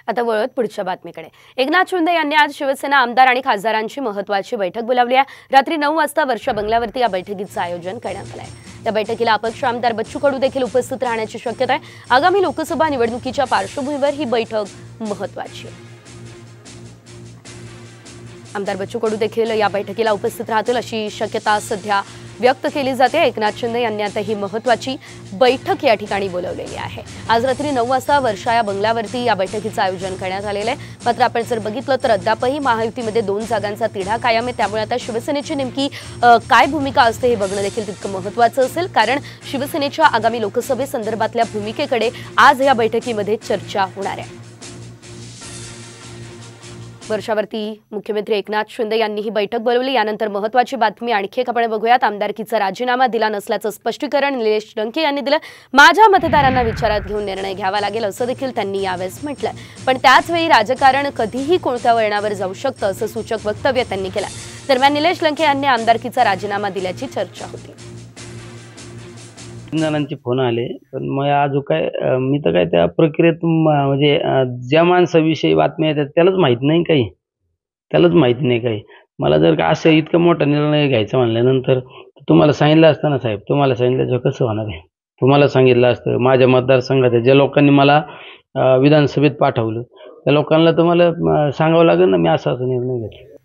आता वळत पुढच्या बातमीकडे। एकनाथ शिंदे यांनी आज शिवसेना आमदार आणि खासदारांची महत्त्वाची बैठक बोलावली आहे। रात्री 9 वाजता वर्षा बंगल्यावरती या बैठकीचं आयोजन करण्यात आलं आहे। त्या बैठकीला अपक्ष आमदार बच्चू कडू देखील उपस्थित राहण्याची शक्यता आहे। आगामी लोकसभा निवडणुकीच्या पार्श्वभूमीवर ही बैठक महत्त्वाची आहे। आमदार बच्चू कडू देखील या बैठकीला उपस्थित राहतील अशी शक्यता सध्या व्यक्त केली जाते। एकनाथ शिंदे यांनी आता ही महत्त्वाची बैठक या ठिकाणी बोलावलेली आहे। आज रात्री 9 वाजता वर्षा या बंगल्यावरती या बैठकीचं आयोजन करण्यात आलेलं आहे। मात्र आपण जर बघितलं तर अद्यापही महायुतीमध्ये 2 जागांचा तिढा कायम आहे। त्यामुळे आता शिवसेनेची नेमकी काय भूमिका असते हे बघणं देखील तितकं महत्त्वाचं असेल, कारण शिवसेनेच्या आगामी लोकसभेसंदर्भातल्या भूमिकेकडे आज या बैठकीमध्ये चर्चा होणार आहे। वर्षावरती मुख्यमंत्री एकनाथ शिंदे यांनी ही बैठक बोलावली। यानंतर महत्त्वाची बातमी आणखी एक आपण बघूयात। आमदारकीचा राजीनामा दिला नसल्याचं स्पष्टीकरण निलेश लंके यांनी दिलं। माझ्या मतदारांना विचारात घेऊन निर्णय घ्यावा लागेल असं देखील त्यांनी यावेळेस म्हटलं। पण त्याच वेळी राजकारण कधीही कोणत्या वळणावर जाऊ शकतं असं सूचक वक्तव्य त्यांनी केलं। दरम्यान निलेश लंके यांनी आमदारकीचा राजीनामा दिल्याची चर्चा होती। जणांचे फोन आले, पण मग अजून काय मी तर काय त्या प्रक्रियेत म्हणजे ज्या माणसाविषयी बातम्या येतात त्यालाच माहित नाही काही। मला जर का असं इतका मोठा निर्णय घ्यायचा म्हणल्यानंतर तुम्हाला सांगितलं असतं ना साहेब, तुम्हाला सांगितल्याचं कसं होणार आहे? तुम्हाला सांगितलं असतं, माझ्या मतदारसंघात ज्या लोकांनी मला विधानसभेत पाठवलं त्या लोकांना तुम्हाला सांगावं लागेल ना मी असा निर्णय घेतला।